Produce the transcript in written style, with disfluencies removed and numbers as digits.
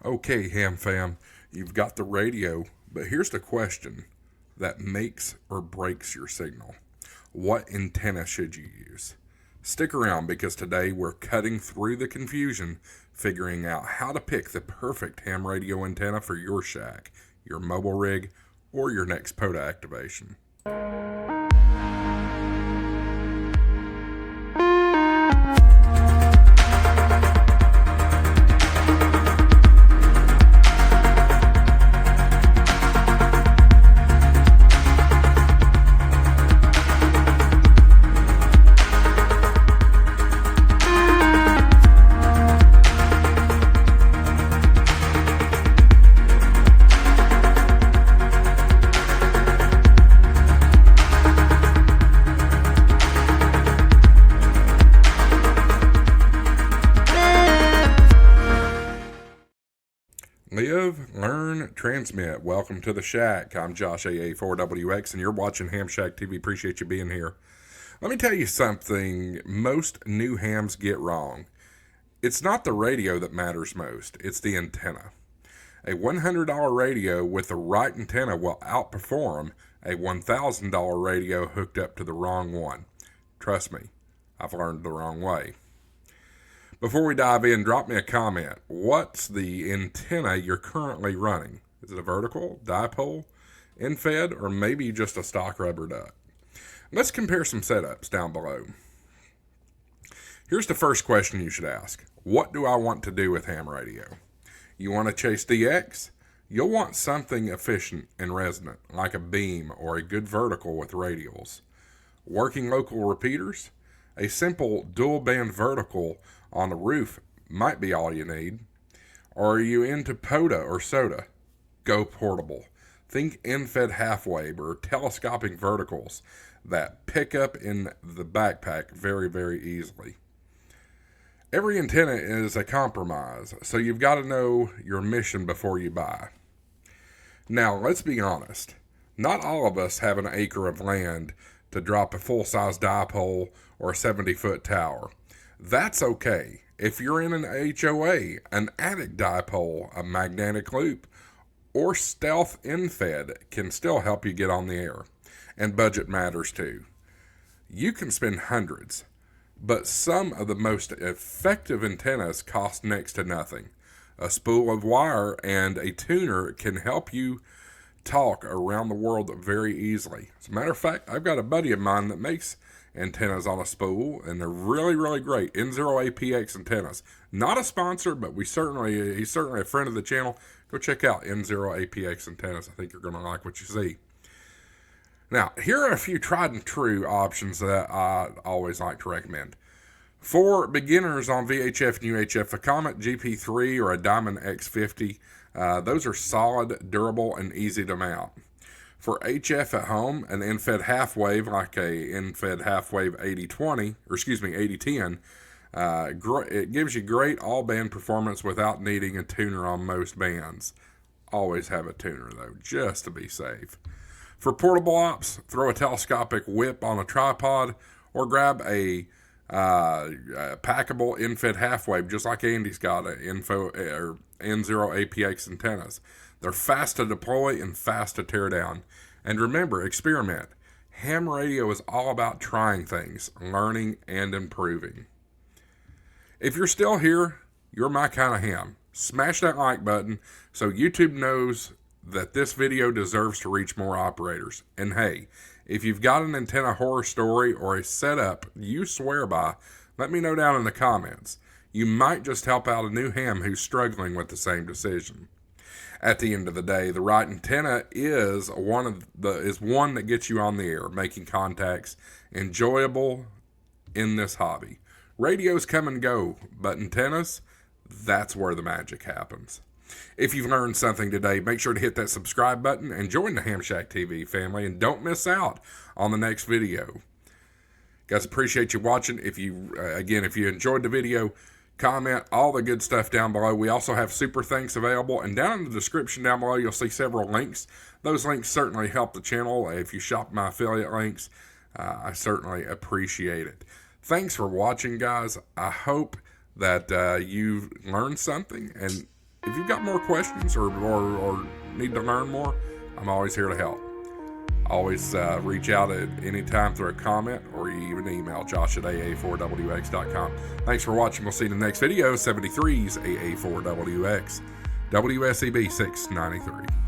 Okay, Ham Fam, you've got the radio, but here's the question that makes or breaks your signal. What antenna should you use? Stick around because today we're cutting through the confusion, figuring out how to pick the perfect ham radio antenna for your shack, your mobile rig, or your next POTA activation. Live, learn, transmit. Welcome to the Shack. I'm Josh AA4WX, and you're watching HamShackTV. Appreciate you being here. Let me tell you something most new hams get wrong. It's not the radio that matters most. It's the antenna. A $100 radio with the right antenna will outperform a $1,000 radio hooked up to the wrong one. Trust me, I've learned the wrong way. Before we dive in, drop me a comment. What's the antenna you're currently running? Is it a vertical, dipole, end-fed, or maybe just a stock rubber duck? Let's compare some setups down below. Here's the first question you should ask. What do I want to do with ham radio? You want to chase DX? You'll want something efficient and resonant, like a beam or a good vertical with radials. Working local repeaters? A simple dual band vertical on the roof might be all you need. Or are you into POTA or SOTA? Go portable. Think end-fed half-wave or telescopic verticals that pick up in the backpack very, very easily. Every antenna is a compromise, so you've got to know your mission before you buy. Now, let's be honest. Not all of us have an acre of land to drop a full-size dipole or a 70-foot tower. That's okay. If you're in an HOA, an attic dipole, a magnetic loop, or stealth end-fed can still help you get on the air. And budget matters too. You can spend hundreds, but some of the most effective antennas cost next to nothing. A spool of wire and a tuner can help you talk around the world very easily. As a matter of fact, I've got a buddy of mine that makes antennas on a spool, and they're really, really great. N0APX Antennas. Not a sponsor, but he's certainly a friend of the channel. Go check out N0APX Antennas. I think you're going to like what you see. Now, here are a few tried and true options that I always like to recommend. For beginners on VHF and UHF, a Comet GP3 or a Diamond X50, those are solid, durable, and easy to mount. For HF at home, an end-fed half-wave like a end-fed half-wave 8010, it gives you great all-band performance without needing a tuner on most bands. Always have a tuner, though, just to be safe. For portable ops, throw a telescopic whip on a tripod or grab a packable end-fed half-wave, just like Andy's got N0APX antennas. They're fast to deploy and fast to tear down. And remember, experiment. Ham radio is all about trying things, learning, and improving. If you're still here, you're my kind of ham. Smash that like button so YouTube knows that this video deserves to reach more operators. And hey, if you've got an antenna horror story or a setup you swear by, let me know down in the comments. You might just help out a new ham who's struggling with the same decision. At the end of the day, the right antenna is one that gets you on the air, making contacts enjoyable in this hobby. Radios come and go, but antennas, that's where the magic happens. If you've learned something today, make sure to hit that subscribe button and join the HamShackTV family, and don't miss out on the next video. Guys, appreciate you watching. If you enjoyed the video, comment all the good stuff down below. We also have super thanks available, and down in the description down below you'll see several links. Those links certainly help the channel. If you shop my affiliate links, I certainly appreciate it. Thanks for watching, guys. I hope that you've learned something, and if you've got more questions or need to learn more, I'm always here to help. Always reach out at any time through a comment or even email josh@aa4wx.com. Thanks for watching. We'll see you in the next video. 73's AA4WX, WSEB 693.